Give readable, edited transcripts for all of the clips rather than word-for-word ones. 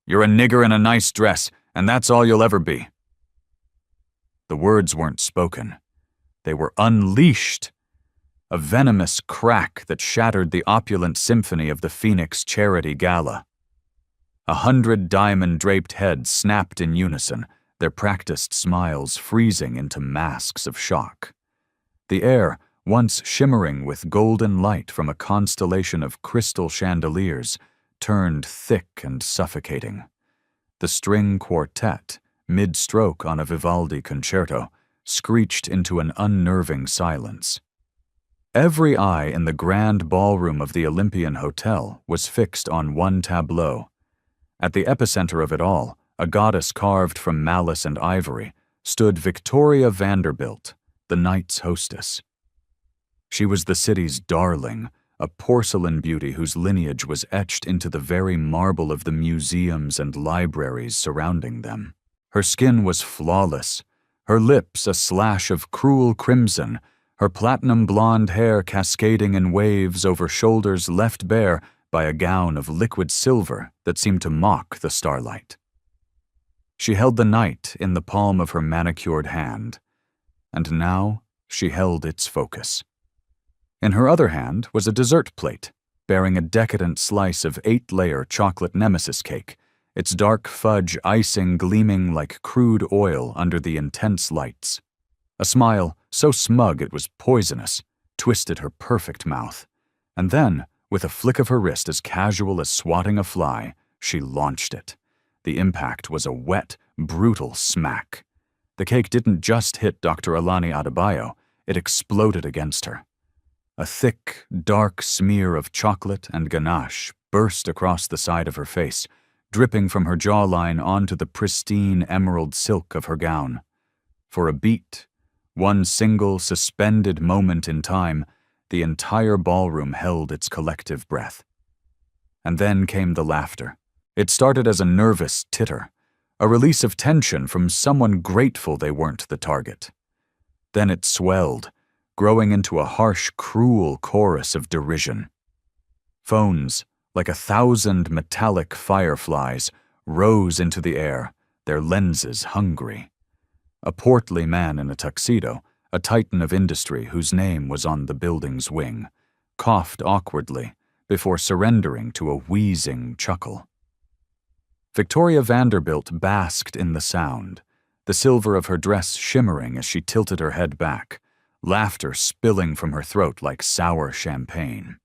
You're a nigger in a nice dress, and that's all you'll ever be." The words weren't spoken. They were unleashed. A venomous crack that shattered the opulent symphony of the Phoenix Charity Gala. 100 diamond-draped heads snapped in unison, their practiced smiles freezing into masks of shock. The air, once shimmering with golden light from a constellation of crystal chandeliers, turned thick and suffocating. The string quartet, mid-stroke on a Vivaldi concerto, screeched into an unnerving silence. Every eye in the grand ballroom of the Olympian Hotel was fixed on one tableau. At the epicenter of it all, a goddess carved from malice and ivory, stood Victoria Vanderbilt, the night's hostess. She was the city's darling, a porcelain beauty whose lineage was etched into the very marble of the museums and libraries surrounding them. Her skin was flawless, her lips a slash of cruel crimson, her platinum blonde hair cascading in waves over shoulders left bare by a gown of liquid silver that seemed to mock the starlight. She held the night in the palm of her manicured hand, and now she held its focus. In her other hand was a dessert plate, bearing a decadent slice of 8-layer chocolate nemesis cake, its dark fudge icing gleaming like crude oil under the intense lights. A smile, so smug it was poisonous, twisted her perfect mouth, and then, with a flick of her wrist as casual as swatting a fly, she launched it. The impact was a wet, brutal smack. The cake didn't just hit Dr. Alani Adebayo, it exploded against her. A thick, dark smear of chocolate and ganache burst across the side of her face, dripping from her jawline onto the pristine emerald silk of her gown. For a beat, one single suspended moment in time, the entire ballroom held its collective breath. And then came the laughter. It started as a nervous titter, a release of tension from someone grateful they weren't the target. Then it swelled, growing into a harsh, cruel chorus of derision. Phones, like 1,000 metallic fireflies, rose into the air, their lenses hungry. A portly man in a tuxedo, a titan of industry whose name was on the building's wing, coughed awkwardly before surrendering to a wheezing chuckle. Victoria Vanderbilt basked in the sound, the silver of her dress shimmering as she tilted her head back, laughter spilling from her throat like sour champagne.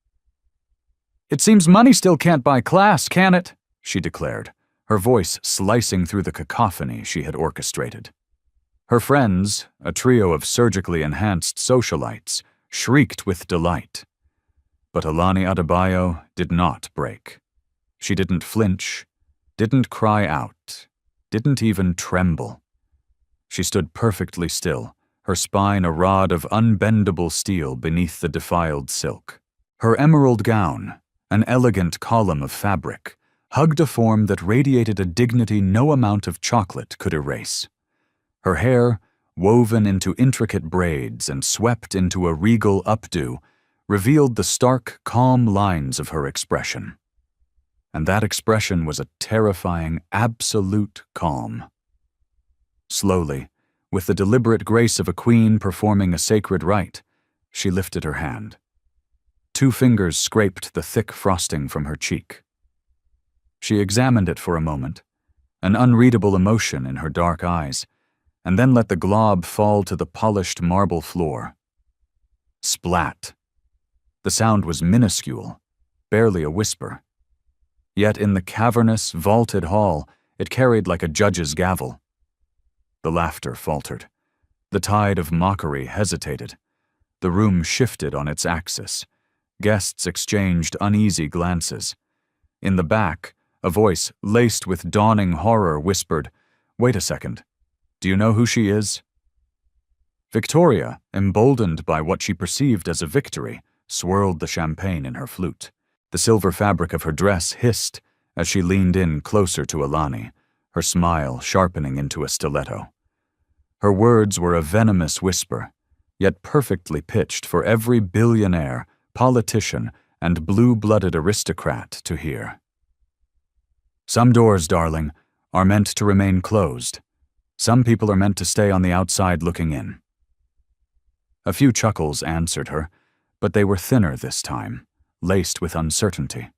"It seems money still can't buy class, can it?" she declared, her voice slicing through the cacophony she had orchestrated. Her friends, a trio of surgically enhanced socialites, shrieked with delight. But Alani Adebayo did not break. She didn't flinch, didn't cry out, didn't even tremble. She stood perfectly still, her spine a rod of unbendable steel beneath the defiled silk. Her emerald gown, an elegant column of fabric, hugged a form that radiated a dignity no amount of chocolate could erase. Her hair, woven into intricate braids and swept into a regal updo, revealed the stark, calm lines of her expression. And that expression was a terrifying, absolute calm. Slowly, with the deliberate grace of a queen performing a sacred rite, she lifted her hand. 2 fingers scraped the thick frosting from her cheek. She examined it for a moment, an unreadable emotion in her dark eyes, and then let the glob fall to the polished marble floor. Splat. The sound was minuscule, barely a whisper. Yet in the cavernous, vaulted hall, it carried like a judge's gavel. The laughter faltered. The tide of mockery hesitated. The room shifted on its axis. Guests exchanged uneasy glances. In the back, a voice laced with dawning horror whispered, "Wait a second. Do you know who she is?" Victoria, emboldened by what she perceived as a victory, swirled the champagne in her flute. The silver fabric of her dress hissed as she leaned in closer to Alani, her smile sharpening into a stiletto. Her words were a venomous whisper, yet perfectly pitched for every billionaire, politician, and blue-blooded aristocrat to hear. Some doors, darling, are meant to remain closed. Some people are meant to stay on the outside looking in. A few chuckles answered her, but they were thinner this time, laced with uncertainty.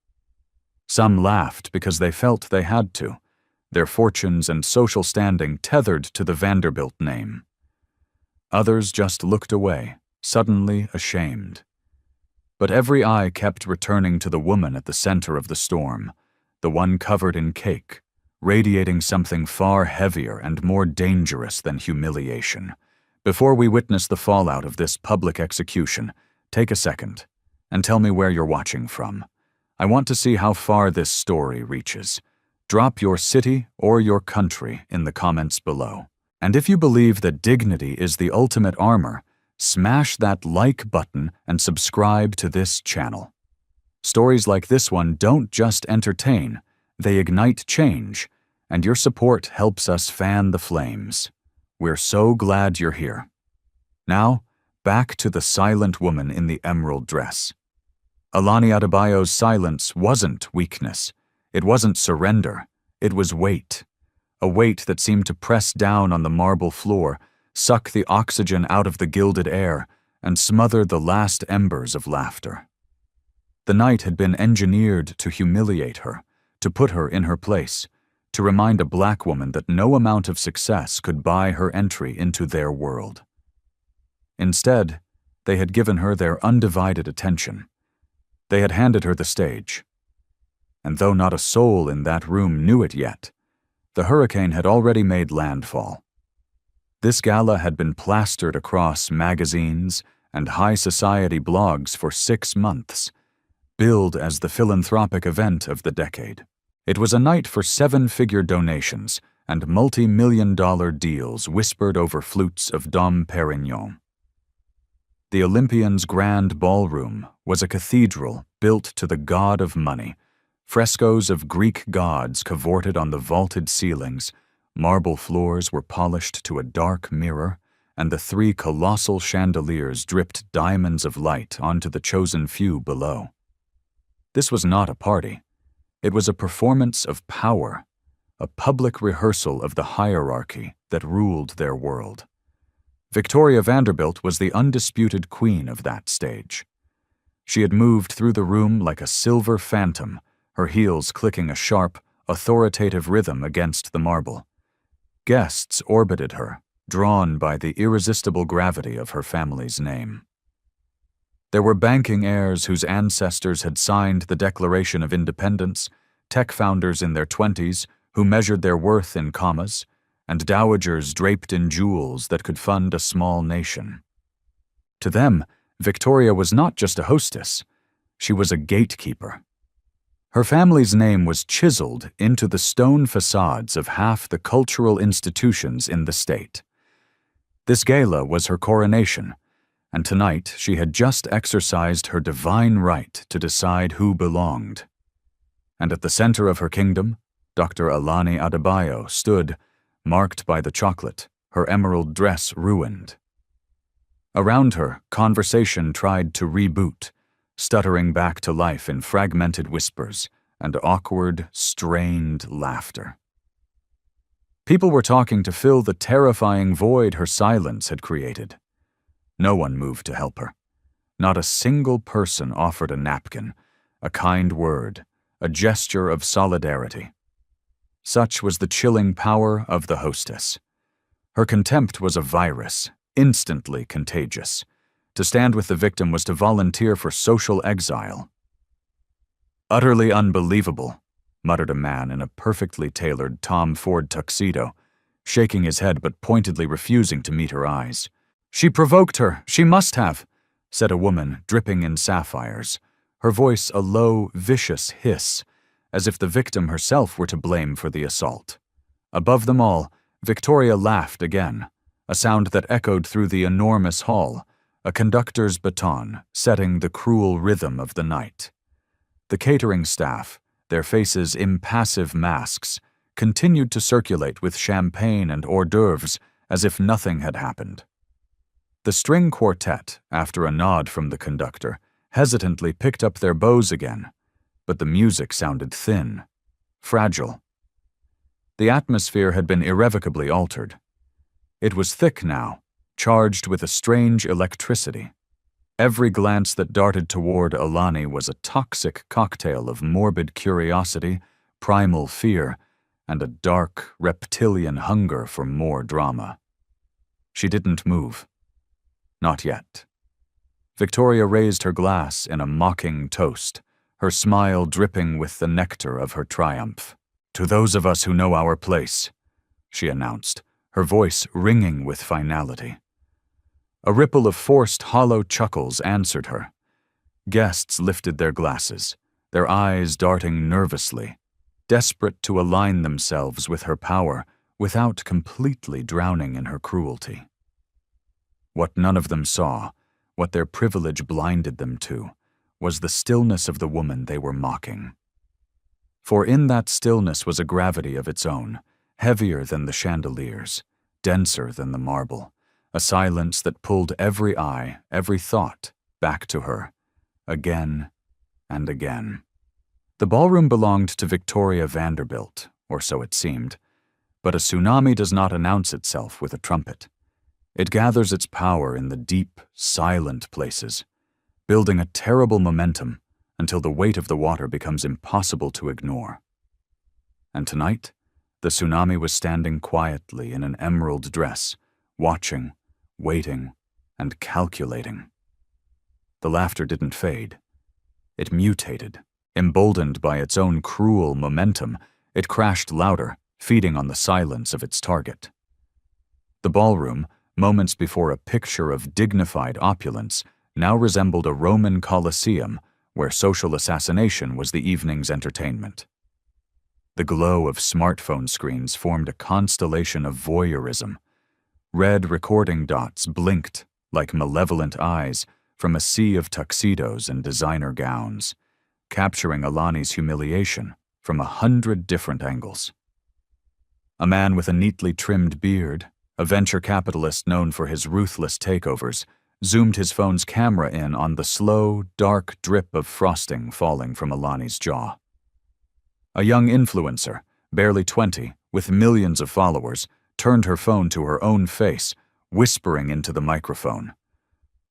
Some laughed because they felt they had to, their fortunes and social standing tethered to the Vanderbilt name. Others just looked away, suddenly ashamed. But every eye kept returning to the woman at the center of the storm, the one covered in cake, radiating something far heavier and more dangerous than humiliation. Before we witness the fallout of this public execution, take a second and tell me where you're watching from. I want to see how far this story reaches. Drop your city or your country in the comments below. And if you believe that dignity is the ultimate armor, smash that like button and subscribe to this channel. Stories like this one don't just entertain, they ignite change, and your support helps us fan the flames. We're so glad you're here. Now, back to the silent woman in the emerald dress. Alani Adebayo's silence wasn't weakness. It wasn't surrender. It was weight. A weight that seemed to press down on the marble floor, suck the oxygen out of the gilded air, and smother the last embers of laughter. The night had been engineered to humiliate her, to put her in her place, to remind a black woman that no amount of success could buy her entry into their world. Instead, they had given her their undivided attention. They had handed her the stage. And though not a soul in that room knew it yet, the hurricane had already made landfall. This gala had been plastered across magazines and high society blogs for 6 months, billed as the philanthropic event of the decade. It was a night for 7-figure donations and multi-million-dollar deals whispered over flutes of Dom Perignon. The Olympian's grand ballroom was a cathedral built to the god of money. Frescoes of Greek gods cavorted on the vaulted ceilings, marble floors were polished to a dark mirror, and the 3 colossal chandeliers dripped diamonds of light onto the chosen few below. This was not a party. It was a performance of power, a public rehearsal of the hierarchy that ruled their world. Victoria Vanderbilt was the undisputed queen of that stage. She had moved through the room like a silver phantom, her heels clicking a sharp, authoritative rhythm against the marble. Guests orbited her, drawn by the irresistible gravity of her family's name. There were banking heirs whose ancestors had signed the Declaration of Independence, tech founders in their 20s who measured their worth in commas, and dowagers draped in jewels that could fund a small nation. To them, Victoria was not just a hostess, she was a gatekeeper. Her family's name was chiseled into the stone facades of half the cultural institutions in the state. This gala was her coronation, and tonight she had just exercised her divine right to decide who belonged. And at the center of her kingdom, Dr. Alani Adebayo stood, marked by the chocolate, her emerald dress ruined. Around her, conversation tried to reboot, stuttering back to life in fragmented whispers and awkward, strained laughter. People were talking to fill the terrifying void her silence had created. No one moved to help her. Not a single person offered a napkin, a kind word, a gesture of solidarity. Such was the chilling power of the hostess. Her contempt was a virus, instantly contagious. To stand with the victim was to volunteer for social exile. "Utterly unbelievable," muttered a man in a perfectly tailored Tom Ford tuxedo, shaking his head but pointedly refusing to meet her eyes. "She provoked her, she must have," said a woman dripping in sapphires, her voice a low, vicious hiss, as if the victim herself were to blame for the assault. Above them all, Victoria laughed again, a sound that echoed through the enormous hall, a conductor's baton setting the cruel rhythm of the night. The catering staff, their faces impassive masks, continued to circulate with champagne and hors d'oeuvres as if nothing had happened. The string quartet, after a nod from the conductor, hesitantly picked up their bows again, but the music sounded thin, fragile, The atmosphere had been irrevocably altered. It was thick now, charged with a strange electricity. Every glance that darted toward Alani was a toxic cocktail of morbid curiosity, primal fear, and a dark, reptilian hunger for more drama. She didn't move. Not yet. Victoria raised her glass in a mocking toast, her smile dripping with the nectar of her triumph. "To those of us who know our place," she announced, her voice ringing with finality. A ripple of forced, hollow chuckles answered her. Guests lifted their glasses, their eyes darting nervously, desperate to align themselves with her power without completely drowning in her cruelty. What none of them saw, what their privilege blinded them to, was the stillness of the woman they were mocking. For in that stillness was a gravity of its own, heavier than the chandeliers, denser than the marble, a silence that pulled every eye, every thought, back to her, again and again. The ballroom belonged to Victoria Vanderbilt, or so it seemed, but a tsunami does not announce itself with a trumpet. It gathers its power in the deep, silent places, building a terrible momentum until the weight of the water becomes impossible to ignore. And tonight, the tsunami was standing quietly in an emerald dress, watching, waiting, and calculating. The laughter didn't fade. It mutated. Emboldened by its own cruel momentum, it crashed louder, feeding on the silence of its target. The ballroom, moments before a picture of dignified opulence, now resembled a Roman Colosseum where social assassination was the evening's entertainment. The glow of smartphone screens formed a constellation of voyeurism. Red recording dots blinked like malevolent eyes from a sea of tuxedos and designer gowns, capturing Alani's humiliation from 100 different angles. A man with a neatly trimmed beard, a venture capitalist known for his ruthless takeovers, zoomed his phone's camera in on the slow, dark drip of frosting falling from Alani's jaw. A young influencer, barely 20, with millions of followers, turned her phone to her own face, whispering into the microphone.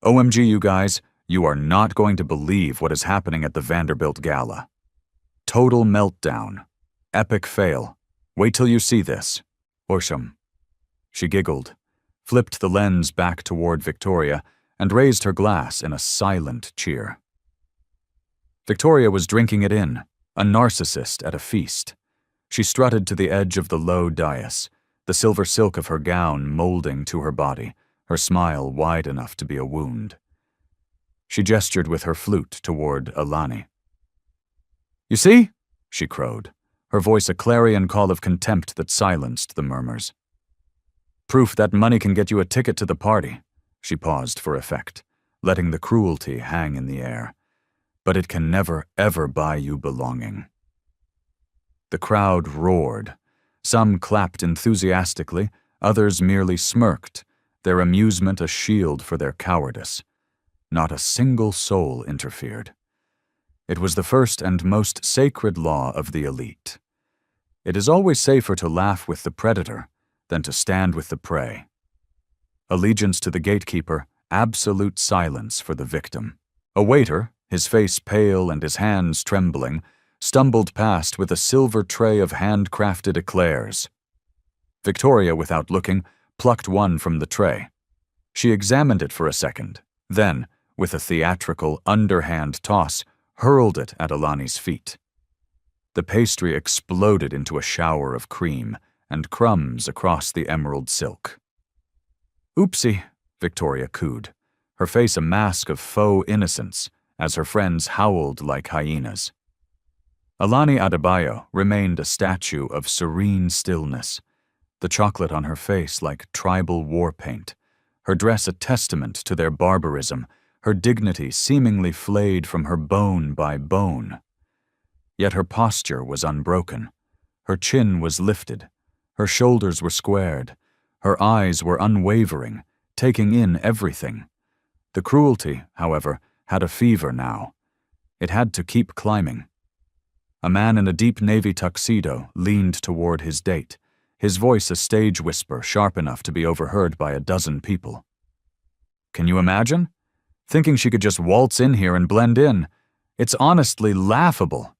"OMG, you guys, you are not going to believe what is happening at the Vanderbilt Gala. Total meltdown. Epic fail. Wait till you see this. Orsham." She giggled, flipped the lens back toward Victoria, and raised her glass in a silent cheer. Victoria was drinking it in, a narcissist at a feast. She strutted to the edge of the low dais, the silver silk of her gown molding to her body, her smile wide enough to be a wound. She gestured with her flute toward Alani. "You see?" she crowed, her voice a clarion call of contempt that silenced the murmurs. "Proof that money can get you a ticket to the party." She paused for effect, letting the cruelty hang in the air. "But it can never, ever buy you belonging." The crowd roared. Some clapped enthusiastically, others merely smirked, their amusement a shield for their cowardice. Not a single soul interfered. It was the first and most sacred law of the elite. It is always safer to laugh with the predator than to stand with the prey. Allegiance to the gatekeeper, absolute silence for the victim. A waiter, his face pale and his hands trembling, stumbled past with a silver tray of handcrafted eclairs. Victoria, without looking, plucked one from the tray. She examined it for a second, then, with a theatrical, underhand toss, hurled it at Alani's feet. The pastry exploded into a shower of cream and crumbs across the emerald silk. "Oopsie," Victoria cooed, her face a mask of faux innocence as her friends howled like hyenas. Alani Adebayo remained a statue of serene stillness, the chocolate on her face like tribal war paint, her dress a testament to their barbarism, her dignity seemingly flayed from her bone by bone. Yet her posture was unbroken. Her chin was lifted, her shoulders were squared, her eyes were unwavering, taking in everything. The cruelty, however, had a fever now. It had to keep climbing. A man in a deep navy tuxedo leaned toward his date, his voice a stage whisper sharp enough to be overheard by a dozen people. Can you imagine? Thinking she could just waltz in here and blend in. It's honestly laughable.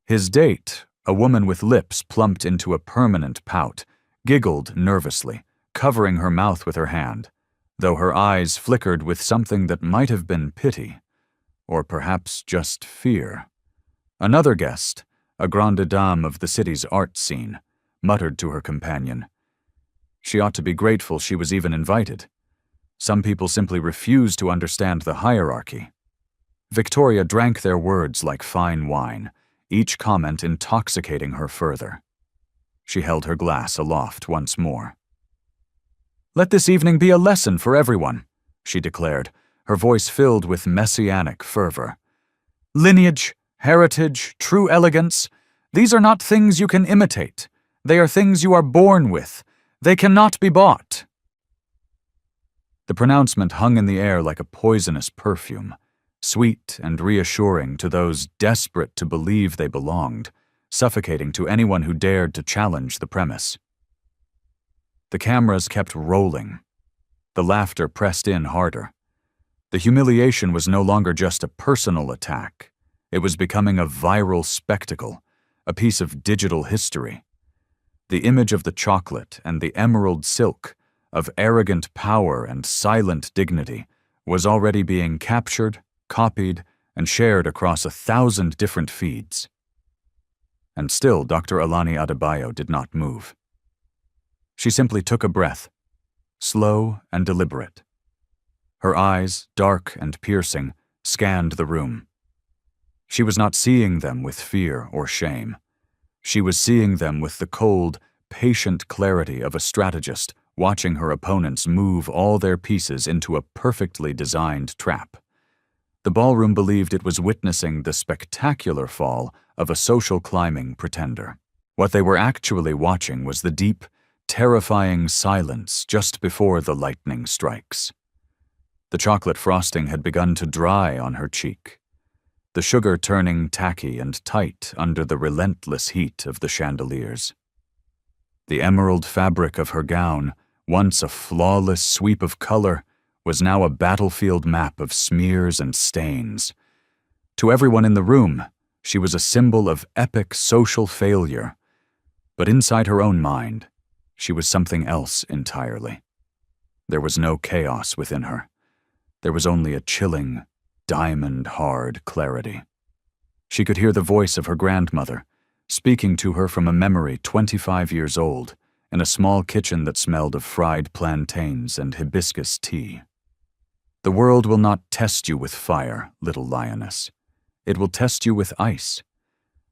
His date, a woman with lips plumped into a permanent pout, giggled nervously, covering her mouth with her hand, though her eyes flickered with something that might have been pity, or perhaps just fear. Another guest, a grande dame of the city's art scene, muttered to her companion. She ought to be grateful she was even invited. Some people simply refuse to understand the hierarchy. Victoria drank their words like fine wine, each comment intoxicating her further. She held her glass aloft once more. "Let this evening be a lesson for everyone," she declared, her voice filled with messianic fervor. "Lineage, heritage, true elegance, these are not things you can imitate. They are things you are born with. They cannot be bought." The pronouncement hung in the air like a poisonous perfume, sweet and reassuring to those desperate to believe they belonged, suffocating to anyone who dared to challenge the premise. The cameras kept rolling. The laughter pressed in harder. The humiliation was no longer just a personal attack. It was becoming a viral spectacle, a piece of digital history. The image of the chocolate and the emerald silk, of arrogant power and silent dignity, was already being captured, copied, and shared across 1,000 different feeds. And still Dr. Alani Adebayo did not move. She simply took a breath, slow and deliberate. Her eyes, dark and piercing, scanned the room. She was not seeing them with fear or shame. She was seeing them with the cold, patient clarity of a strategist watching her opponents move all their pieces into a perfectly designed trap. The ballroom believed it was witnessing the spectacular fall of a social climbing pretender. What they were actually watching was the deep, terrifying silence just before the lightning strikes. The chocolate frosting had begun to dry on her cheek, the sugar turning tacky and tight under the relentless heat of the chandeliers. The emerald fabric of her gown, once a flawless sweep of color, was now a battlefield map of smears and stains. To everyone in the room, she was a symbol of epic social failure. But inside her own mind, she was something else entirely. There was no chaos within her. There was only a chilling, diamond-hard clarity. She could hear the voice of her grandmother, speaking to her from a memory 25 years old, in a small kitchen that smelled of fried plantains and hibiscus tea. "The world will not test you with fire, little lioness. It will test you with ice.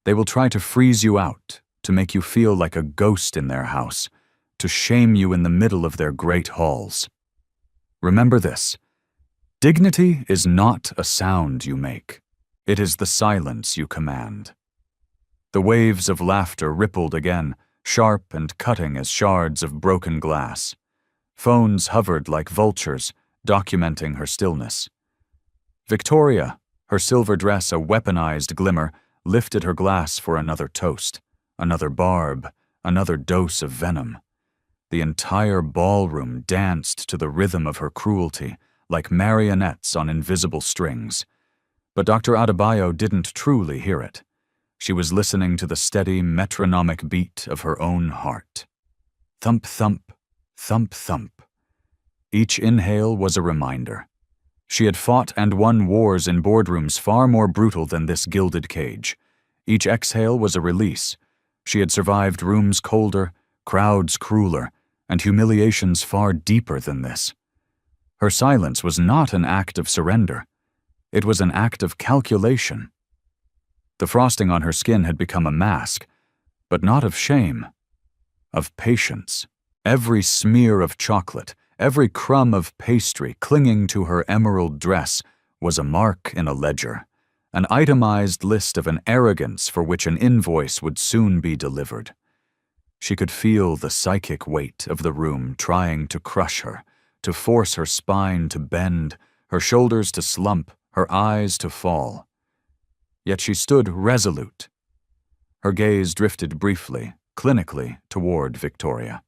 They will try to freeze you out, to make you feel like a ghost in their house, to shame you in the middle of their great halls. Remember this: dignity is not a sound you make. It is the silence you command." The waves of laughter rippled again, sharp and cutting as shards of broken glass. Phones hovered like vultures, documenting her stillness. Victoria, her silver dress a weaponized glimmer, lifted her glass for another toast, another barb, another dose of venom. The entire ballroom danced to the rhythm of her cruelty, like marionettes on invisible strings. But Dr. Adebayo didn't truly hear it. She was listening to the steady, metronomic beat of her own heart. Thump, thump, thump, thump. Each inhale was a reminder. She had fought and won wars in boardrooms far more brutal than this gilded cage. Each exhale was a release. She had survived rooms colder, crowds crueler, and humiliations far deeper than this. Her silence was not an act of surrender. It was an act of calculation. The frosting on her skin had become a mask, but not of shame, of patience. Every smear of chocolate, every crumb of pastry clinging to her emerald dress was a mark in a ledger, an itemized list of an arrogance for which an invoice would soon be delivered. She could feel the psychic weight of the room trying to crush her, to force her spine to bend, her shoulders to slump, her eyes to fall. Yet she stood resolute, Her gaze drifted briefly, clinically, toward Victoria.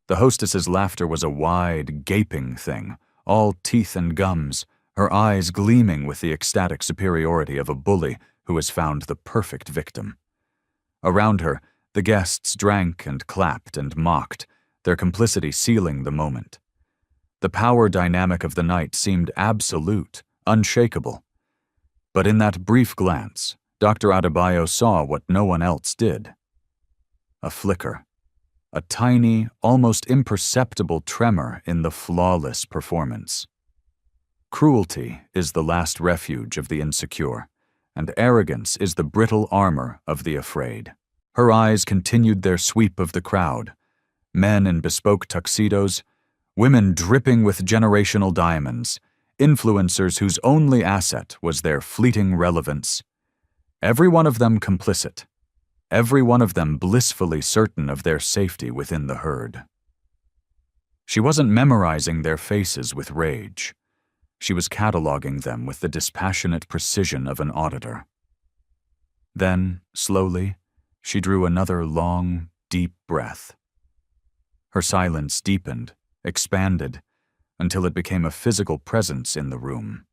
The hostess's laughter was a wide, gaping thing, all teeth and gums, her eyes gleaming with the ecstatic superiority of a bully who has found the perfect victim. Around her, the guests drank and clapped and mocked, their complicity sealing the moment. The power dynamic of the night seemed absolute, unshakable. But in that brief glance, Dr. Adebayo saw what no one else did. A flicker. A tiny, almost imperceptible tremor in the flawless performance. Cruelty is the last refuge of the insecure, and arrogance is the brittle armor of the afraid. Her eyes continued their sweep of the crowd, men in bespoke tuxedos, women dripping with generational diamonds, influencers whose only asset was their fleeting relevance. Every one of them complicit. Every one of them blissfully certain of their safety within the herd. She wasn't memorizing their faces with rage. She was cataloging them with the dispassionate precision of an auditor. Then, slowly, she drew another long, deep breath. Her silence deepened, expanded, until it became a physical presence in the room.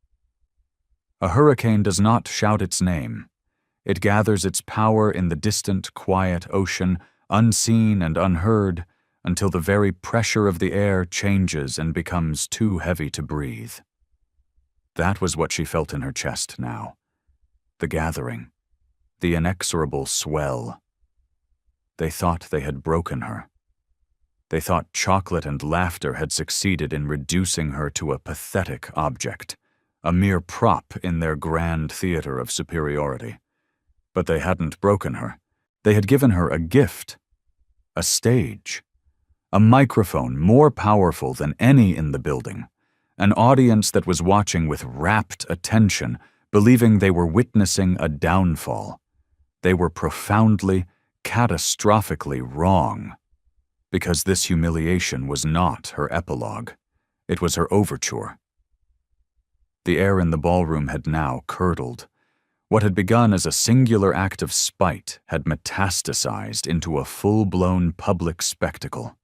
A hurricane does not shout its name. It gathers its power in the distant, quiet ocean, unseen and unheard, until the very pressure of the air changes and becomes too heavy to breathe. That was what she felt in her chest now. The gathering. The inexorable swell. They thought they had broken her. They thought chocolate and laughter had succeeded in reducing her to a pathetic object, a mere prop in their grand theater of superiority. But they hadn't broken her. They had given her a gift, a stage, a microphone more powerful than any in the building, an audience that was watching with rapt attention, believing they were witnessing a downfall. They were profoundly, catastrophically wrong, because this humiliation was not her epilogue. It was her overture. The air in the ballroom had now curdled. What had begun as a singular act of spite had metastasized into a full-blown public spectacle.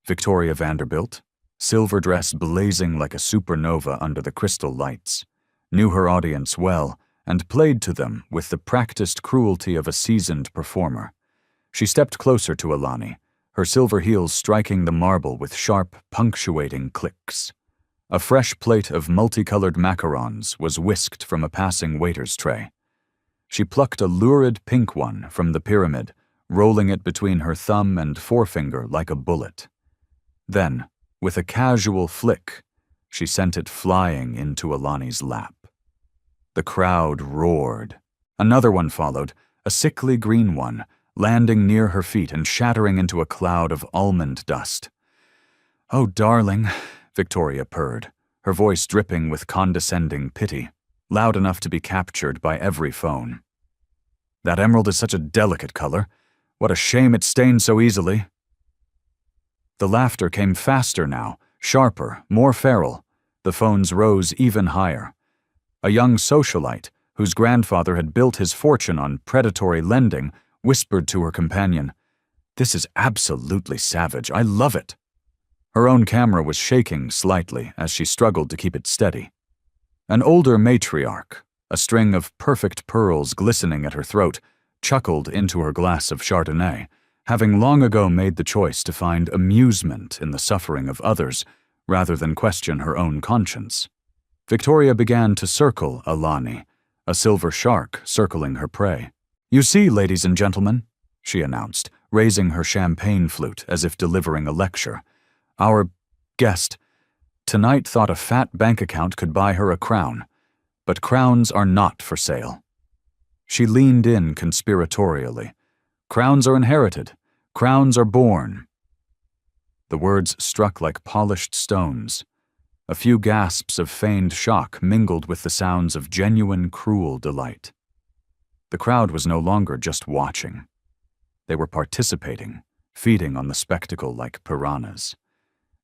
Victoria Vanderbilt, silver dress blazing like a supernova under the crystal lights, knew her audience well and played to them with the practiced cruelty of a seasoned performer. She stepped closer to Alani, her silver heels striking the marble with sharp, punctuating clicks. A fresh plate of multicolored macarons was whisked from a passing waiter's tray. She plucked a lurid pink one from the pyramid, rolling it between her thumb and forefinger like a bullet. Then, with a casual flick, she sent it flying into Alani's lap. The crowd roared. Another one followed, a sickly green one, landing near her feet and shattering into a cloud of almond dust. "Oh, darling," Victoria purred, her voice dripping with condescending pity, loud enough to be captured by every phone. "That emerald is such a delicate color. What a shame it stains so easily." The laughter came faster now, sharper, more feral. The phones rose even higher. A young socialite, whose grandfather had built his fortune on predatory lending, whispered to her companion, "This is absolutely savage. I love it." Her own camera was shaking slightly as she struggled to keep it steady. An older matriarch, a string of perfect pearls glistening at her throat, chuckled into her glass of Chardonnay, having long ago made the choice to find amusement in the suffering of others rather than question her own conscience. Victoria began to circle Alani, a silver shark circling her prey. "You see, ladies and gentlemen," she announced, raising her champagne flute as if delivering a lecture, "our guest tonight thought a fat bank account could buy her a crown, but crowns are not for sale." She leaned in conspiratorially. "Crowns are inherited. Crowns are born." The words struck like polished stones. A few gasps of feigned shock mingled with the sounds of genuine, cruel delight. The crowd was no longer just watching. They were participating, feeding on the spectacle like piranhas.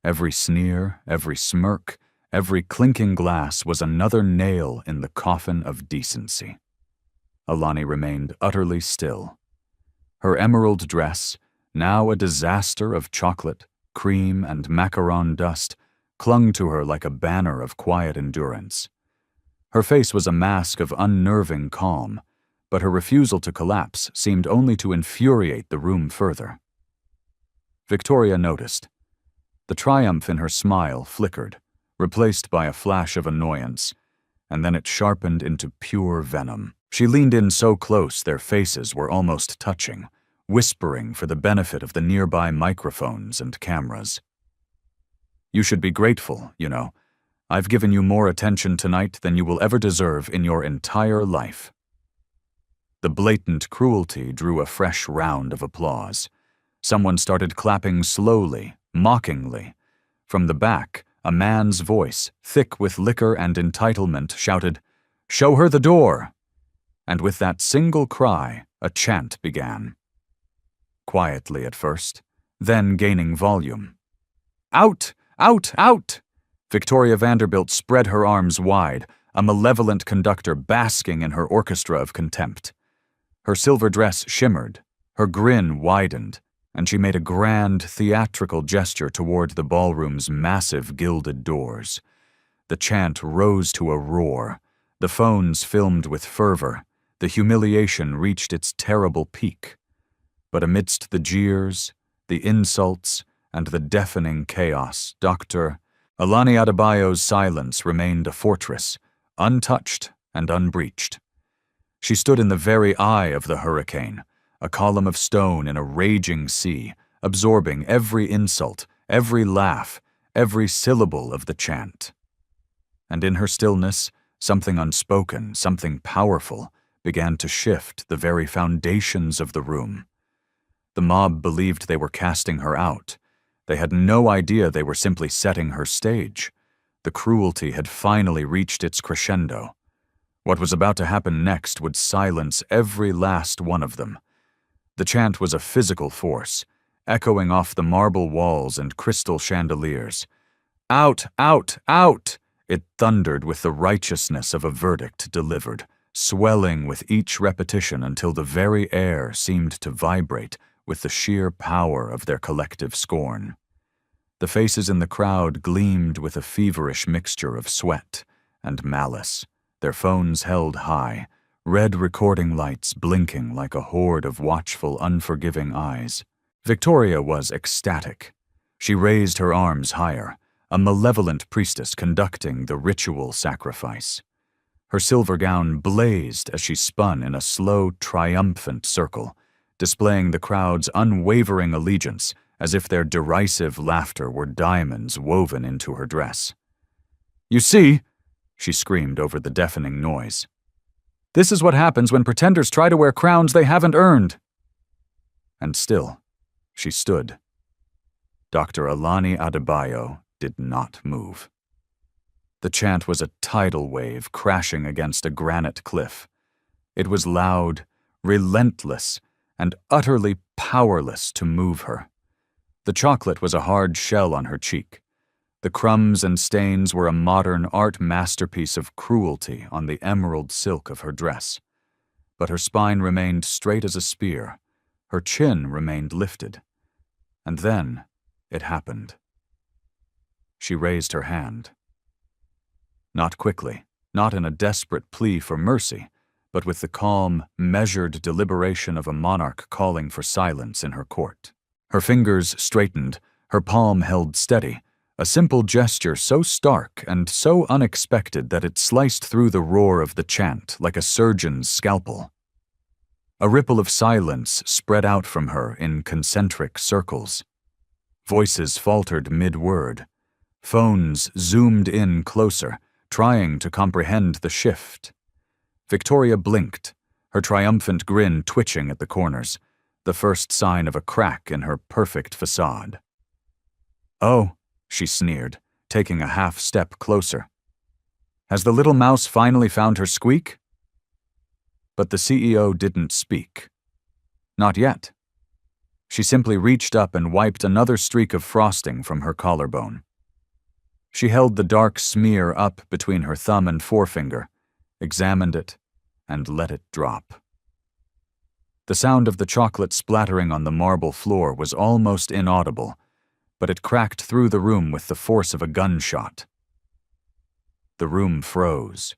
Every sneer, every smirk, every clinking glass was another nail in the coffin of decency. Alani remained utterly still. Her emerald dress, now a disaster of chocolate, cream, and macaron dust, clung to her like a banner of quiet endurance. Her face was a mask of unnerving calm, but her refusal to collapse seemed only to infuriate the room further. Victoria noticed. The triumph in her smile flickered, replaced by a flash of annoyance, and then it sharpened into pure venom. She leaned in so close their faces were almost touching, whispering for the benefit of the nearby microphones and cameras. "You should be grateful, you know. I've given you more attention tonight than you will ever deserve in your entire life." The blatant cruelty drew a fresh round of applause. Someone started clapping slowly, mockingly. From the back, a man's voice, thick with liquor and entitlement, shouted, "Show her the door!" And with that single cry, a chant began. Quietly at first, then gaining volume. "Out! Out! Out!" Victoria Vanderbilt spread her arms wide, a malevolent conductor basking in her orchestra of contempt. Her silver dress shimmered, her grin widened, and she made a grand, theatrical gesture toward the ballroom's massive gilded doors. The chant rose to a roar, the phones filmed with fervor, the humiliation reached its terrible peak. But amidst the jeers, the insults, and the deafening chaos, Dr. Alani Adebayo's silence remained a fortress, untouched and unbreached. She stood in the very eye of the hurricane, a column of stone in a raging sea, absorbing every insult, every laugh, every syllable of the chant. And in her stillness, something unspoken, something powerful, began to shift the very foundations of the room. The mob believed they were casting her out. They had no idea they were simply setting her stage. The cruelty had finally reached its crescendo. What was about to happen next would silence every last one of them. The chant was a physical force, echoing off the marble walls and crystal chandeliers. "Out! Out! Out!" It thundered with the righteousness of a verdict delivered, swelling with each repetition until the very air seemed to vibrate with the sheer power of their collective scorn. The faces in the crowd gleamed with a feverish mixture of sweat and malice, their phones held high, red recording lights blinking like a horde of watchful, unforgiving eyes. Victoria was ecstatic. She raised her arms higher, a malevolent priestess conducting the ritual sacrifice. Her silver gown blazed as she spun in a slow, triumphant circle, displaying the crowd's unwavering allegiance as if their derisive laughter were diamonds woven into her dress. "You see," she screamed over the deafening noise, "this is what happens when pretenders try to wear crowns they haven't earned." And still, she stood. Dr. Alani Adebayo did not move. The chant was a tidal wave crashing against a granite cliff. It was loud, relentless, and utterly powerless to move her. The chocolate was a hard shell on her cheek. The crumbs and stains were a modern art masterpiece of cruelty on the emerald silk of her dress. But her spine remained straight as a spear. Her chin remained lifted. And then it happened. She raised her hand. Not quickly, not in a desperate plea for mercy, but with the calm, measured deliberation of a monarch calling for silence in her court. Her fingers straightened, her palm held steady, a simple gesture so stark and so unexpected that it sliced through the roar of the chant like a surgeon's scalpel. A ripple of silence spread out from her in concentric circles. Voices faltered mid-word. Phones zoomed in closer, trying to comprehend the shift. Victoria blinked, her triumphant grin twitching at the corners, the first sign of a crack in her perfect facade. "Oh," she sneered, taking a half-step closer. "Has the little mouse finally found her squeak?" But the CEO didn't speak. Not yet. She simply reached up and wiped another streak of frosting from her collarbone. She held the dark smear up between her thumb and forefinger, examined it, and let it drop. The sound of the chocolate splattering on the marble floor was almost inaudible, but it cracked through the room with the force of a gunshot. The room froze.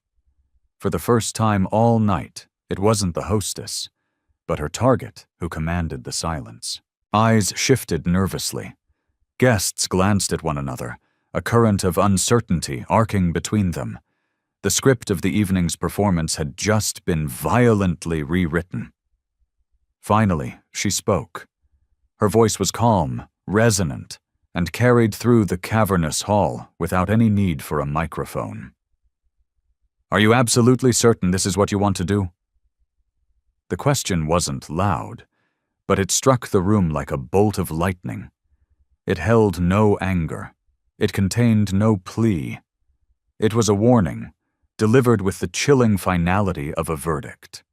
For the first time all night, it wasn't the hostess, but her target who commanded the silence. Eyes shifted nervously. Guests glanced at one another, a current of uncertainty arcing between them. The script of the evening's performance had just been violently rewritten. Finally, she spoke. Her voice was calm, resonant, and carried through the cavernous hall without any need for a microphone. "Are you absolutely certain this is what you want to do?" The question wasn't loud, but it struck the room like a bolt of lightning. It held no anger. It contained no plea. It was a warning, delivered with the chilling finality of a verdict.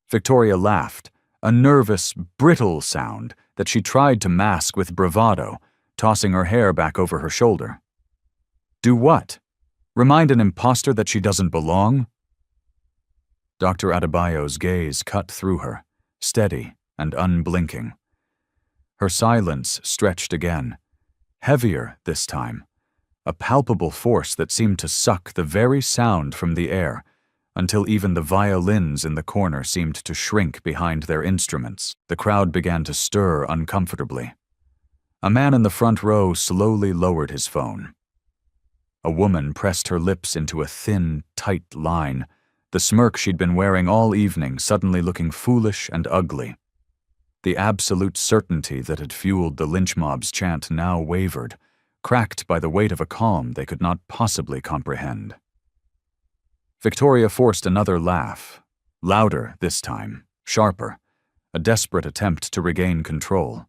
Victoria laughed, a nervous, brittle sound that she tried to mask with bravado, tossing her hair back over her shoulder. "Do what? Remind an imposter that she doesn't belong?" Dr. Adebayo's gaze cut through her, steady and unblinking. Her silence stretched again, heavier this time, a palpable force that seemed to suck the very sound from the air, until even the violins in the corner seemed to shrink behind their instruments. The crowd began to stir uncomfortably. A man in the front row slowly lowered his phone. A woman pressed her lips into a thin, tight line, the smirk she'd been wearing all evening suddenly looking foolish and ugly. The absolute certainty that had fueled the lynch mob's chant now wavered, cracked by the weight of a calm they could not possibly comprehend. Victoria forced another laugh, louder this time, sharper, a desperate attempt to regain control.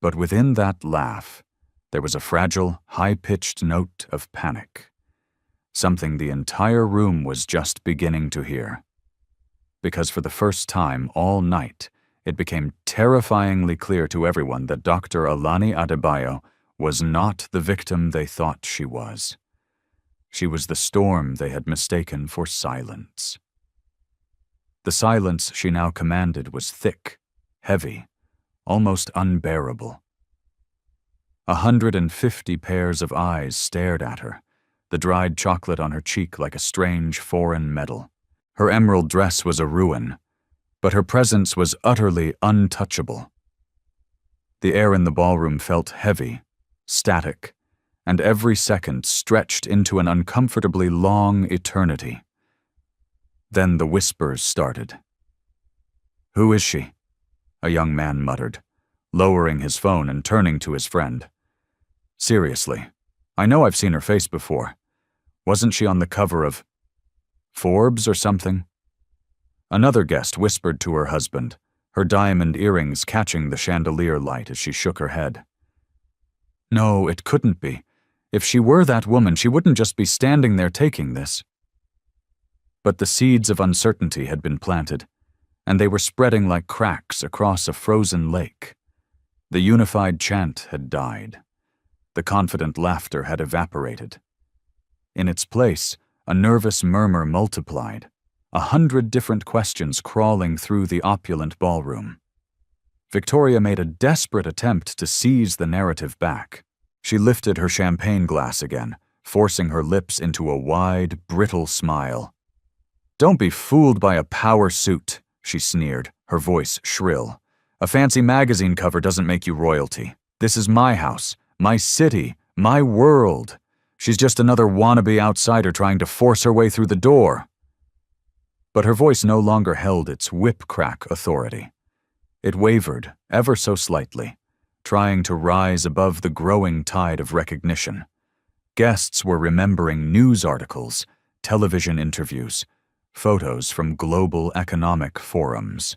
But within that laugh, there was a fragile, high-pitched note of panic, something the entire room was just beginning to hear. Because for the first time all night, it became terrifyingly clear to everyone that Dr. Alani Adebayo was not the victim they thought she was. She was the storm they had mistaken for silence. The silence she now commanded was thick, heavy, almost unbearable. 150 pairs of eyes stared at her, the dried chocolate on her cheek like a strange foreign medal. Her emerald dress was a ruin, but her presence was utterly untouchable. The air in the ballroom felt heavy, static, and every second stretched into an uncomfortably long eternity. Then the whispers started. "Who is she?" a young man muttered, lowering his phone and turning to his friend. "Seriously, I know I've seen her face before. Wasn't she on the cover of Forbes or something?" Another guest whispered to her husband, her diamond earrings catching the chandelier light as she shook her head. "No, it couldn't be. If she were that woman, she wouldn't just be standing there taking this." But the seeds of uncertainty had been planted, and they were spreading like cracks across a frozen lake. The unified chant had died. The confident laughter had evaporated. In its place, a nervous murmur multiplied, 100 different questions crawling through the opulent ballroom. Victoria made a desperate attempt to seize the narrative back. She lifted her champagne glass again, forcing her lips into a wide, brittle smile. "Don't be fooled by a power suit," she sneered, her voice shrill. "A fancy magazine cover doesn't make you royalty. This is my house, my city, my world. She's just another wannabe outsider trying to force her way through the door." But her voice no longer held its whip-crack authority. It wavered, ever so slightly, trying to rise above the growing tide of recognition. Guests were remembering news articles, television interviews, photos from global economic forums.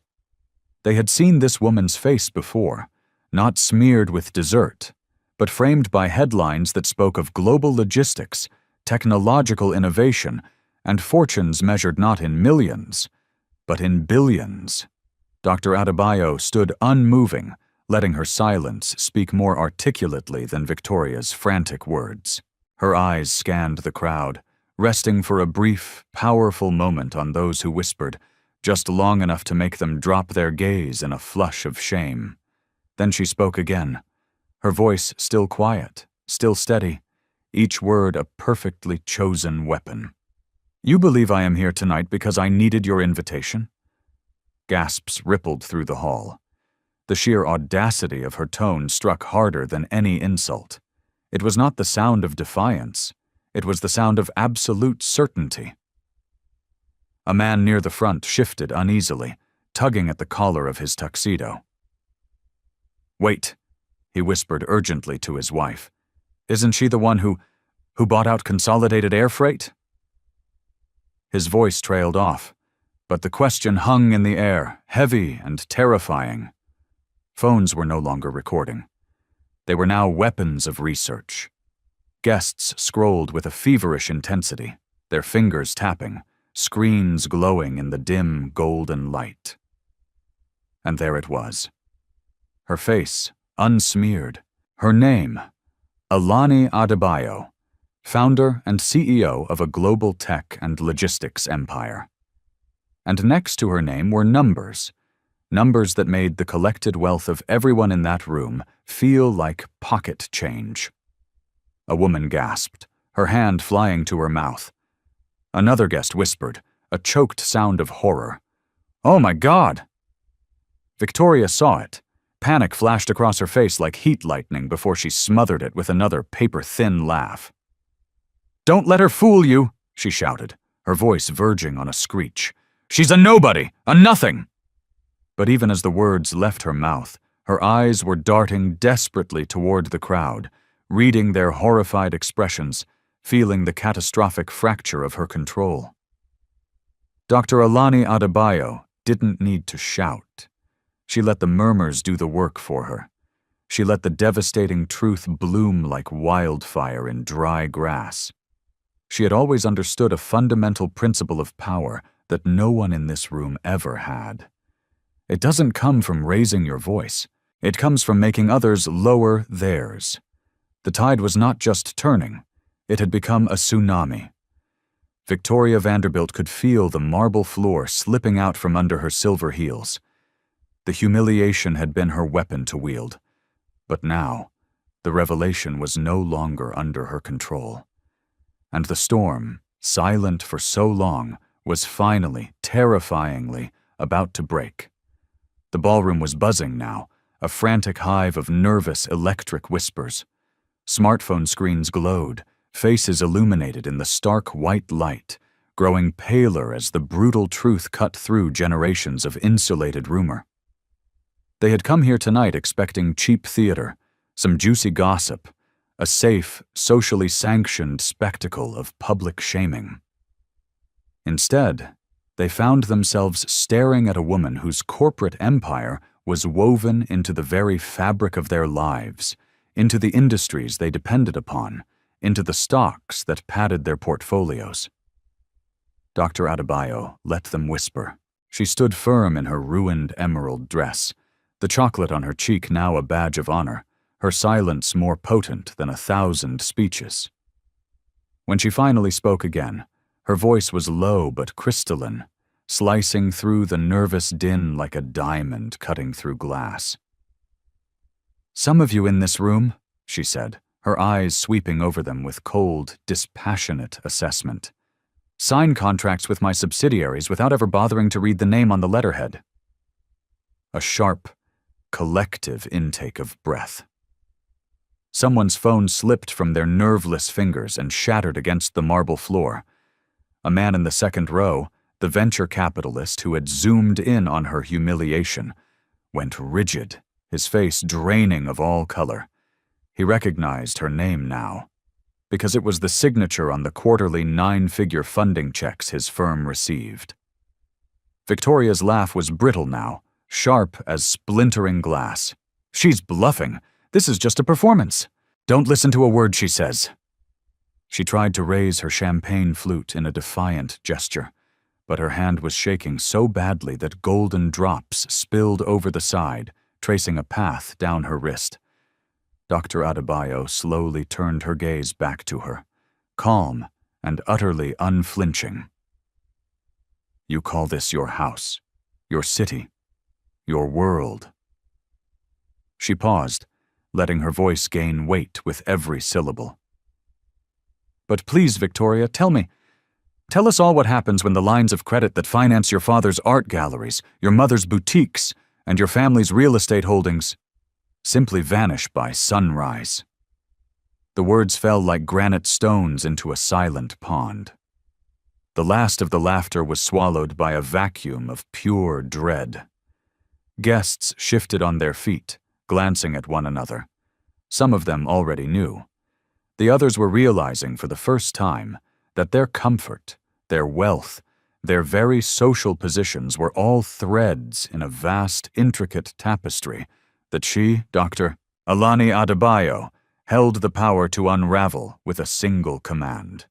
They had seen this woman's face before, not smeared with dessert, but framed by headlines that spoke of global logistics, technological innovation, and fortunes measured not in millions, but in billions. Dr. Adebayo stood unmoving, letting her silence speak more articulately than Victoria's frantic words. Her eyes scanned the crowd, resting for a brief, powerful moment on those who whispered, just long enough to make them drop their gaze in a flush of shame. Then she spoke again, her voice still quiet, still steady, each word a perfectly chosen weapon. "You believe I am here tonight because I needed your invitation?" Gasps rippled through the hall. The sheer audacity of her tone struck harder than any insult. It was not the sound of defiance. It was the sound of absolute certainty. A man near the front shifted uneasily, tugging at the collar of his tuxedo. "Wait," he whispered urgently to his wife. "Isn't she the one who bought out Consolidated Air Freight?" His voice trailed off, but the question hung in the air, heavy and terrifying. Phones were no longer recording. They were now weapons of research. Guests scrolled with a feverish intensity, their fingers tapping, screens glowing in the dim, golden light. And there it was. Her face, unsmeared. Her name, Alani Adebayo, founder and CEO of a global tech and logistics empire. And next to her name were numbers that made the collected wealth of everyone in that room feel like pocket change. A woman gasped, her hand flying to her mouth. Another guest whispered, a choked sound of horror. "Oh my God!" Victoria saw it. Panic flashed across her face like heat lightning before she smothered it with another paper-thin laugh. "Don't let her fool you," she shouted, her voice verging on a screech. "She's a nobody, a nothing!" But even as the words left her mouth, her eyes were darting desperately toward the crowd, reading their horrified expressions, feeling the catastrophic fracture of her control. Dr. Alani Adebayo didn't need to shout. She let the murmurs do the work for her. She let the devastating truth bloom like wildfire in dry grass. She had always understood a fundamental principle of power that no one in this room ever had. It doesn't come from raising your voice. It comes from making others lower theirs. The tide was not just turning. It had become a tsunami. Victoria Vanderbilt could feel the marble floor slipping out from under her silver heels. The humiliation had been her weapon to wield. But now, the revelation was no longer under her control. And the storm, silent for so long, was finally, terrifyingly, about to break. The ballroom was buzzing now, a frantic hive of nervous electric whispers. Smartphone screens glowed, faces illuminated in the stark white light, growing paler as the brutal truth cut through generations of insulated rumor. They had come here tonight expecting cheap theater, some juicy gossip, a safe, socially sanctioned spectacle of public shaming. Instead, they found themselves staring at a woman whose corporate empire was woven into the very fabric of their lives, into the industries they depended upon, into the stocks that padded their portfolios. Dr. Adebayo let them whisper. She stood firm in her ruined emerald dress, the chocolate on her cheek now a badge of honor, her silence more potent than 1,000 speeches. When she finally spoke again, her voice was low but crystalline, slicing through the nervous din like a diamond cutting through glass. "Some of you in this room," she said, her eyes sweeping over them with cold, dispassionate assessment, "sign contracts with my subsidiaries without ever bothering to read the name on the letterhead." A sharp, collective intake of breath. Someone's phone slipped from their nerveless fingers and shattered against the marble floor. A man in the second row, the venture capitalist who had zoomed in on her humiliation, went rigid, his face draining of all color. He recognized her name now, because it was the signature on the quarterly 9-figure funding checks his firm received. Victoria's laugh was brittle now, sharp as splintering glass. "She's bluffing. This is just a performance. Don't listen to a word she says." She tried to raise her champagne flute in a defiant gesture, but her hand was shaking so badly that golden drops spilled over the side, tracing a path down her wrist. Dr. Adebayo slowly turned her gaze back to her, calm and utterly unflinching. You call this your house, your city, your world. She paused, letting her voice gain weight with every syllable. But please, Victoria, tell us all what happens when the lines of credit that finance your father's art galleries, your mother's boutiques, and your family's real estate holdings simply vanish by sunrise. The words fell like granite stones into a silent pond. The last of the laughter was swallowed by a vacuum of pure dread. Guests shifted on their feet, glancing at one another. Some of them already knew. The others were realizing for the first time that their comfort, their wealth, their very social positions were all threads in a vast, intricate tapestry that she, Dr. Alani Adebayo, held the power to unravel with a single command.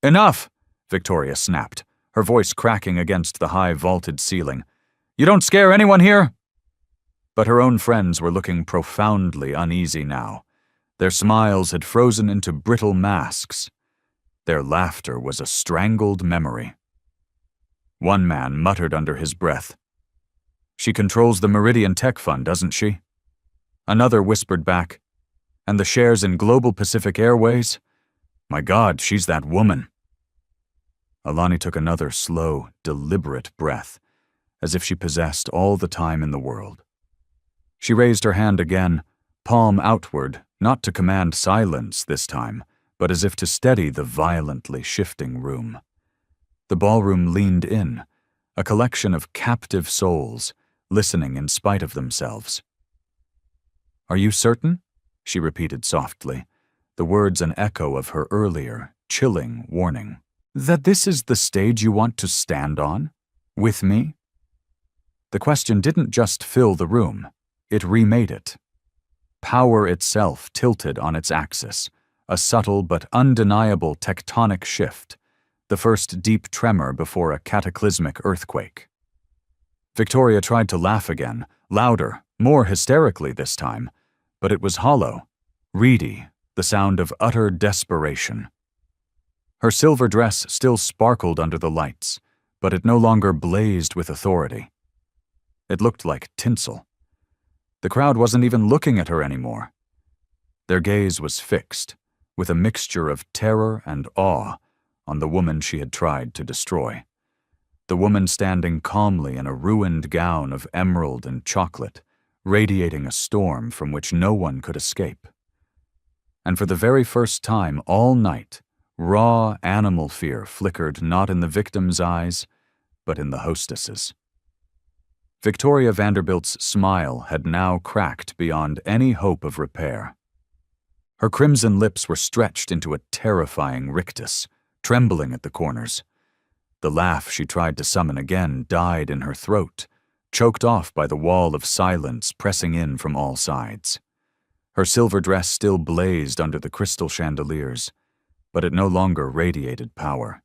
"Enough!" Victoria snapped, her voice cracking against the high vaulted ceiling. "You don't scare anyone here?" But her own friends were looking profoundly uneasy now. Their smiles had frozen into brittle masks. Their laughter was a strangled memory. One man muttered under his breath, "She controls the Meridian Tech Fund, doesn't she?" Another whispered back, "And the shares in Global Pacific Airways? My God, she's that woman." Alani took another slow, deliberate breath, as if she possessed all the time in the world. She raised her hand again, palm outward, not to command silence this time, but as if to steady the violently shifting room. The ballroom leaned in, a collection of captive souls, listening in spite of themselves. "Are you certain?" she repeated softly, the words an echo of her earlier, chilling warning. "That this is the stage you want to stand on? With me?" The question didn't just fill the room, it remade it. Power itself tilted on its axis, a subtle but undeniable tectonic shift, the first deep tremor before a cataclysmic earthquake. Victoria tried to laugh again, louder, more hysterically this time, but it was hollow, reedy, the sound of utter desperation. Her silver dress still sparkled under the lights, but it no longer blazed with authority. It looked like tinsel. The crowd wasn't even looking at her anymore. Their gaze was fixed, with a mixture of terror and awe, on the woman she had tried to destroy. The woman standing calmly in a ruined gown of emerald and chocolate, radiating a storm from which no one could escape. And for the very first time all night, raw animal fear flickered not in the victim's eyes, but in the hostess's. Victoria Vanderbilt's smile had now cracked beyond any hope of repair. Her crimson lips were stretched into a terrifying rictus, trembling at the corners. The laugh she tried to summon again died in her throat, choked off by the wall of silence pressing in from all sides. Her silver dress still blazed under the crystal chandeliers, but it no longer radiated power.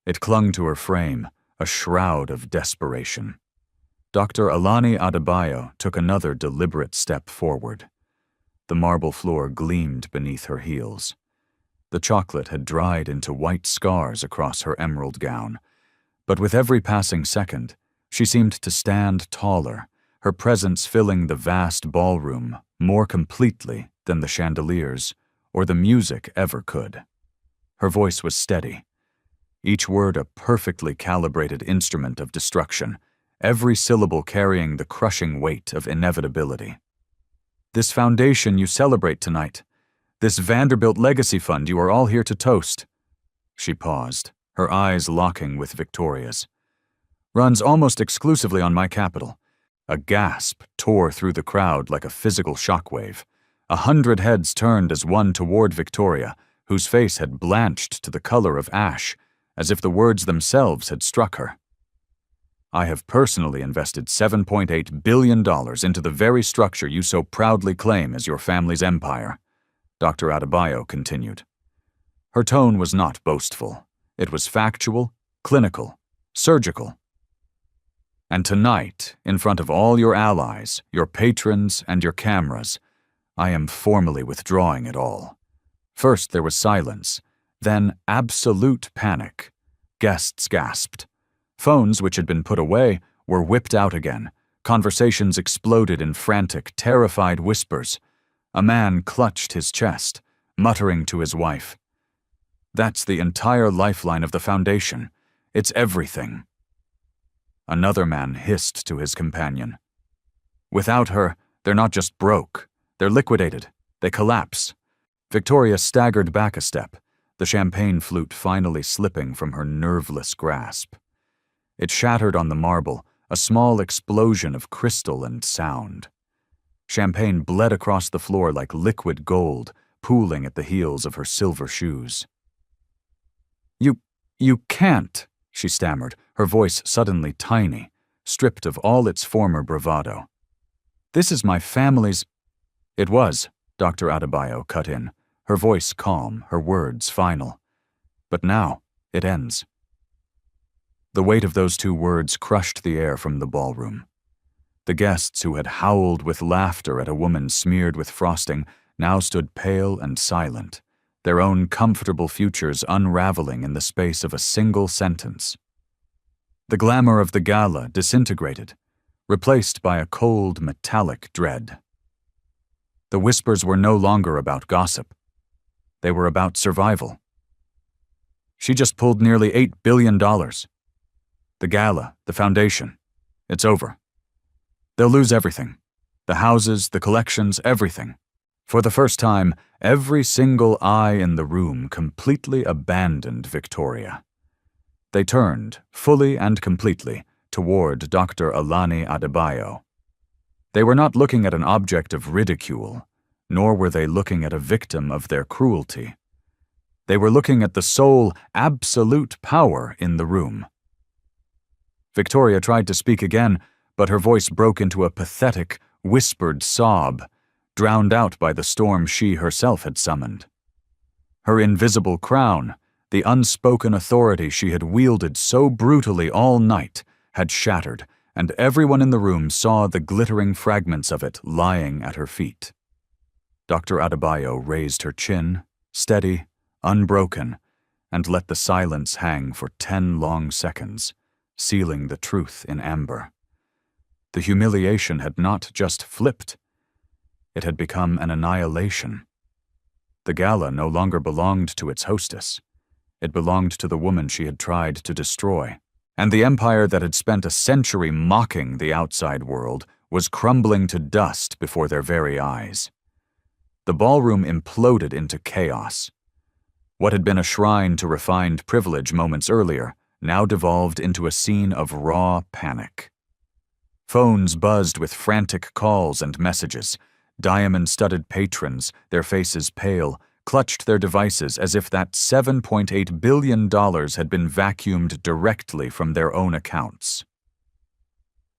It clung to her frame, a shroud of desperation. Dr. Alani Adebayo took another deliberate step forward. The marble floor gleamed beneath her heels. The chocolate had dried into white scars across her emerald gown, but with every passing second, she seemed to stand taller, her presence filling the vast ballroom more completely than the chandeliers or the music ever could. Her voice was steady, each word a perfectly calibrated instrument of destruction, every syllable carrying the crushing weight of inevitability. This foundation you celebrate tonight, this Vanderbilt Legacy Fund you are all here to toast. She paused, her eyes locking with Victoria's. Runs almost exclusively on my capital. A gasp tore through the crowd like a physical shockwave. 100 heads turned as one toward Victoria, whose face had blanched to the color of ash, as if the words themselves had struck her. I have personally invested $7.8 billion into the very structure you so proudly claim as your family's empire, Dr. Adebayo continued. Her tone was not boastful. It was factual, clinical, surgical. And tonight, in front of all your allies, your patrons, and your cameras, I am formally withdrawing it all. First there was silence, Then absolute panic. Guests gasped. Phones, which had been put away, were whipped out again. Conversations exploded in frantic, terrified whispers. A man clutched his chest, muttering to his wife, "That's the entire lifeline of the foundation. It's everything." Another man hissed to his companion, "Without her, they're not just broke. They're liquidated. They collapse." Victoria staggered back a step, the champagne flute finally slipping from her nerveless grasp. It shattered on the marble, a small explosion of crystal and sound. Champagne bled across the floor like liquid gold, pooling at the heels of her silver shoes. You can't," she stammered, her voice suddenly tiny, stripped of all its former bravado. "This is my family's—" "It was," Dr. Adebayo cut in, her voice calm, her words final. "But now, it ends." The weight of those two words crushed the air from the ballroom. The guests who had howled with laughter at a woman smeared with frosting now stood pale and silent, their own comfortable futures unraveling in the space of a single sentence. The glamour of the gala disintegrated, replaced by a cold, metallic dread. The whispers were no longer about gossip. They were about survival. She just pulled nearly $8 billion. The gala, the foundation, it's over. They'll lose everything. The houses, the collections, everything. For the first time, every single eye in the room completely abandoned Victoria. They turned, fully and completely, toward Dr. Alani Adebayo. They were not looking at an object of ridicule, nor were they looking at a victim of their cruelty. They were looking at the sole, absolute power in the room. Victoria tried to speak again, but her voice broke into a pathetic, whispered sob, drowned out by the storm she herself had summoned. Her invisible crown, the unspoken authority she had wielded so brutally all night, had shattered, and everyone in the room saw the glittering fragments of it lying at her feet. Dr. Adebayo raised her chin, steady, unbroken, and let the silence hang for 10 long seconds, sealing the truth in amber. The humiliation had not just flipped. It had become an annihilation. The gala no longer belonged to its hostess. It belonged to the woman she had tried to destroy. And the empire that had spent a century mocking the outside world was crumbling to dust before their very eyes. The ballroom imploded into chaos. What had been a shrine to refined privilege moments earlier now devolved into a scene of raw panic. Phones buzzed with frantic calls and messages. Diamond-studded patrons, their faces pale, clutched their devices as if that $7.8 billion had been vacuumed directly from their own accounts.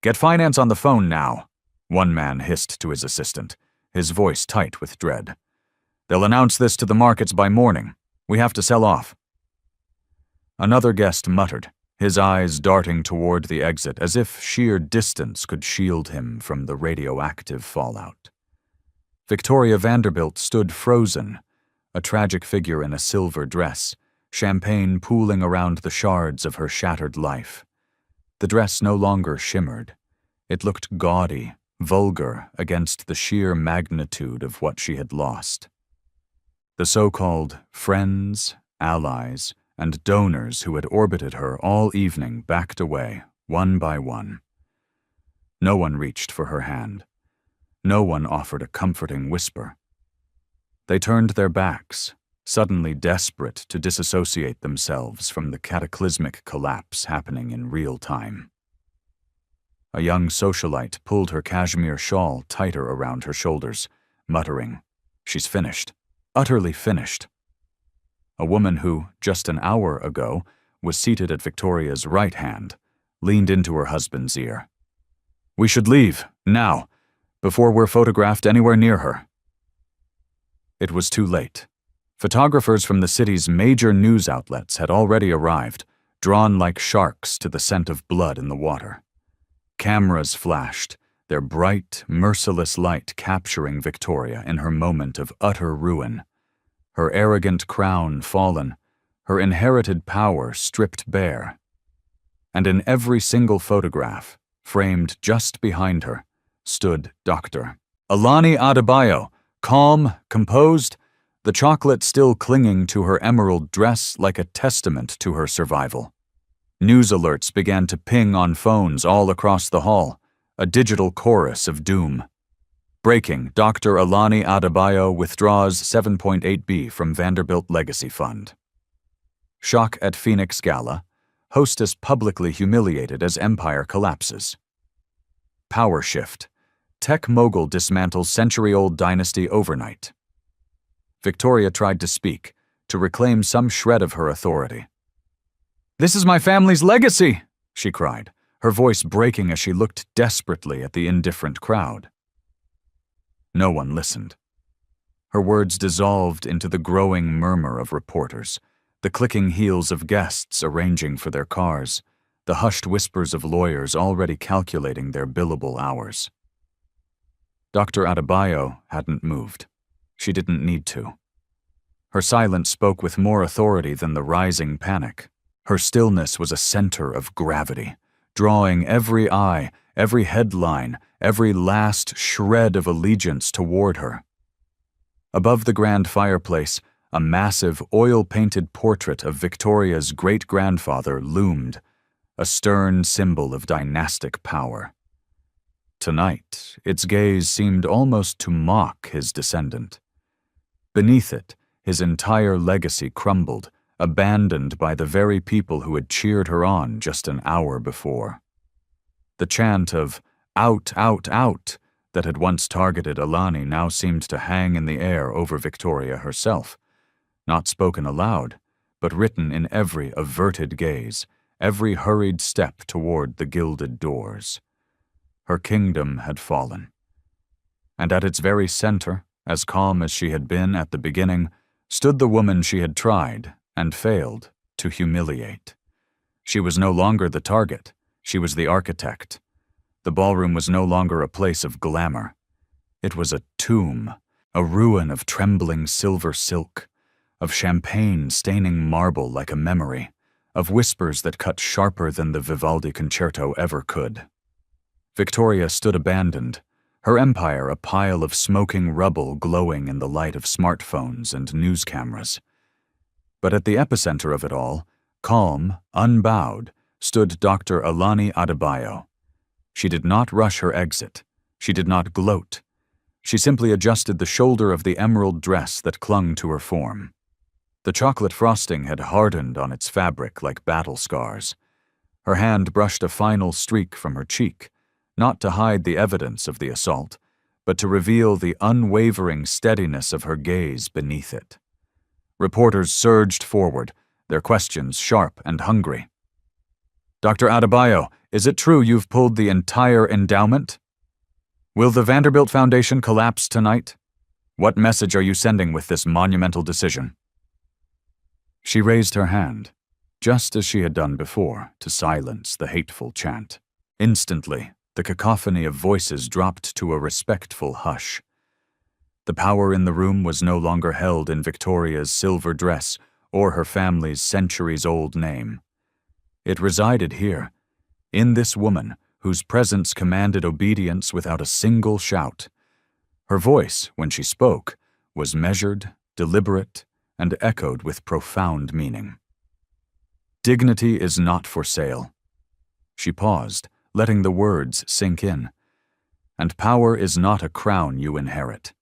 "Get finance on the phone now," one man hissed to his assistant, his voice tight with dread. "They'll announce this to the markets by morning. We have to sell off." Another guest muttered, his eyes darting toward the exit as if sheer distance could shield him from the radioactive fallout. Victoria Vanderbilt stood frozen, a tragic figure in a silver dress, champagne pooling around the shards of her shattered life. The dress no longer shimmered. It looked gaudy, vulgar against the sheer magnitude of what she had lost. The so-called friends, allies, and donors who had orbited her all evening backed away, one by one. No one reached for her hand. No one offered a comforting whisper. They turned their backs, suddenly desperate to disassociate themselves from the cataclysmic collapse happening in real time. A young socialite pulled her cashmere shawl tighter around her shoulders, muttering, "She's finished, utterly finished." A woman who, just an hour ago, was seated at Victoria's right hand, leaned into her husband's ear. "We should leave, now, before we're photographed anywhere near her." It was too late. Photographers from the city's major news outlets had already arrived, drawn like sharks to the scent of blood in the water. Cameras flashed, their bright, merciless light capturing Victoria in her moment of utter ruin. Her arrogant crown fallen, her inherited power stripped bare. And in every single photograph, framed just behind her, stood Dr. Alani Adebayo, calm, composed, the chocolate still clinging to her emerald dress like a testament to her survival. News alerts began to ping on phones all across the hall, a digital chorus of doom. Breaking, Dr. Alani Adebayo withdraws 7.8B from Vanderbilt Legacy Fund. Shock at Phoenix Gala, Hostess publicly humiliated as empire collapses. Power shift, tech mogul dismantles century-old dynasty overnight. Victoria tried to speak, to reclaim some shred of her authority. "This is my family's legacy," she cried, her voice breaking as she looked desperately at the indifferent crowd. No one listened. Her words dissolved into the growing murmur of reporters, the clicking heels of guests arranging for their cars, the hushed whispers of lawyers already calculating their billable hours. Dr. Adebayo hadn't moved. She didn't need to. Her silence spoke with more authority than the rising panic. Her stillness was a center of gravity, drawing every eye, every headline, every last shred of allegiance toward her. Above the grand fireplace, a massive, oil-painted portrait of Victoria's great-grandfather loomed, a stern symbol of dynastic power. Tonight, its gaze seemed almost to mock his descendant. Beneath it, his entire legacy crumbled, abandoned by the very people who had cheered her on just an hour before. The chant of "out, out, out" that had once targeted Alani now seemed to hang in the air over Victoria herself, not spoken aloud, but written in every averted gaze, every hurried step toward the gilded doors. Her kingdom had fallen. And at its very center, as calm as she had been at the beginning, stood the woman she had tried, and failed, to humiliate. She was no longer the target, she was the architect. The ballroom was no longer a place of glamour. It was a tomb, a ruin of trembling silver silk, of champagne staining marble like a memory, of whispers that cut sharper than the Vivaldi concerto ever could. Victoria stood abandoned, her empire a pile of smoking rubble glowing in the light of smartphones and news cameras. But at the epicenter of it all, calm, unbowed, stood Dr. Alani Adebayo. She did not rush her exit. She did not gloat. She simply adjusted the shoulder of the emerald dress that clung to her form. The chocolate frosting had hardened on its fabric like battle scars. Her hand brushed a final streak from her cheek, not to hide the evidence of the assault, but to reveal the unwavering steadiness of her gaze beneath it. Reporters surged forward, their questions sharp and hungry. "Dr. Adebayo, is it true you've pulled the entire endowment? Will the Vanderbilt Foundation collapse tonight? What message are you sending with this monumental decision?" She raised her hand, just as she had done before, to silence the hateful chant. Instantly, the cacophony of voices dropped to a respectful hush. The power in the room was no longer held in Victoria's silver dress or her family's centuries-old name. It resided here, in this woman whose presence commanded obedience without a single shout. Her voice, when she spoke, was measured, deliberate, and echoed with profound meaning. "Dignity is not for sale." She paused, letting the words sink in. "And power is not a crown you inherit.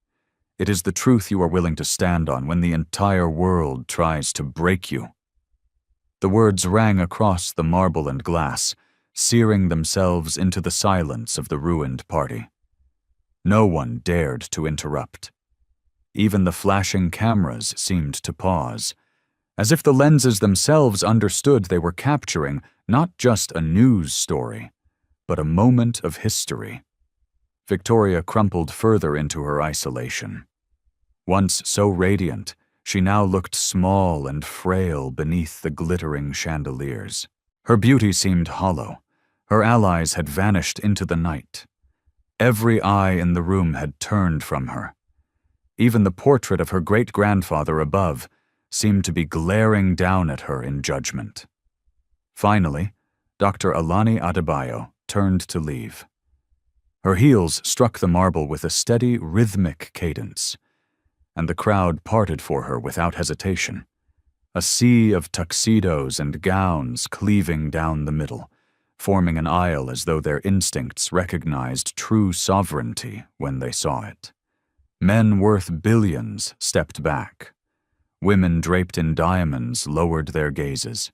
It is the truth you are willing to stand on when the entire world tries to break you." The words rang across the marble and glass, searing themselves into the silence of the ruined party. No one dared to interrupt. Even the flashing cameras seemed to pause, as if the lenses themselves understood they were capturing not just a news story, but a moment of history. Victoria crumpled further into her isolation. Once so radiant, she now looked small and frail beneath the glittering chandeliers. Her beauty seemed hollow. Her allies had vanished into the night. Every eye in the room had turned from her. Even the portrait of her great-grandfather above, seemed to be glaring down at her in judgment. Finally, Dr. Alani Adebayo turned to leave. Her heels struck the marble with a steady, rhythmic cadence, and the crowd parted for her without hesitation, a sea of tuxedos and gowns cleaving down the middle, forming an aisle as though their instincts recognized true sovereignty when they saw it. Men worth billions stepped back. Women draped in diamonds lowered their gazes.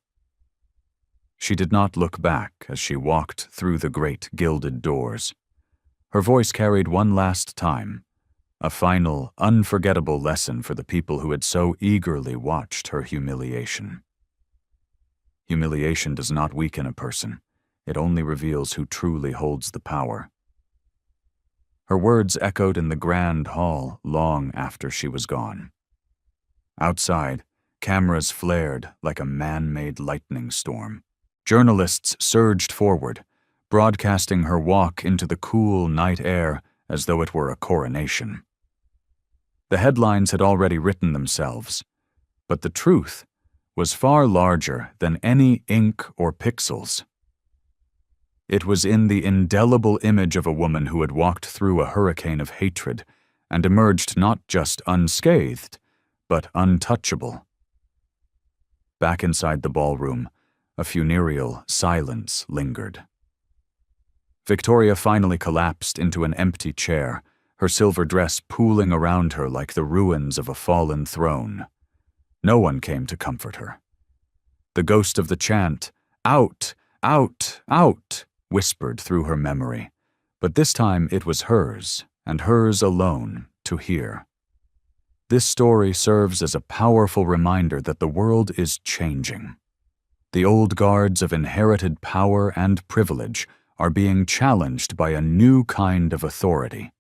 She did not look back as she walked through the great gilded doors. Her voice carried one last time, a final, unforgettable lesson for the people who had so eagerly watched her humiliation. Humiliation does not weaken a person. It only reveals who truly holds the power. Her words echoed in the grand hall long after she was gone. Outside, cameras flared like a man-made lightning storm. Journalists surged forward, broadcasting her walk into the cool night air as though it were a coronation. The headlines had already written themselves, but the truth was far larger than any ink or pixels. It was in the indelible image of a woman who had walked through a hurricane of hatred and emerged not just unscathed, but untouchable. Back inside the ballroom, a funereal silence lingered. Victoria finally collapsed into an empty chair, her silver dress pooling around her like the ruins of a fallen throne. No one came to comfort her. The ghost of the chant, "Out! Out! Out!" whispered through her memory, but this time it was hers, and hers alone, to hear. This story serves as a powerful reminder that the world is changing. The old guards of inherited power and privilege are being challenged by a new kind of authority,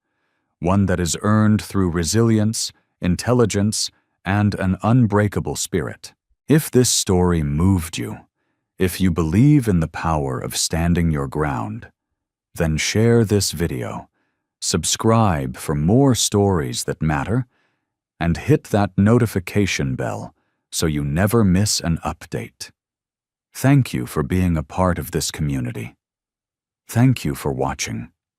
one that is earned through resilience, intelligence, and an unbreakable spirit. If this story moved you, if you believe in the power of standing your ground, then share this video, subscribe for more stories that matter, and hit that notification bell so you never miss an update. Thank you for being a part of this community. Thank you for watching.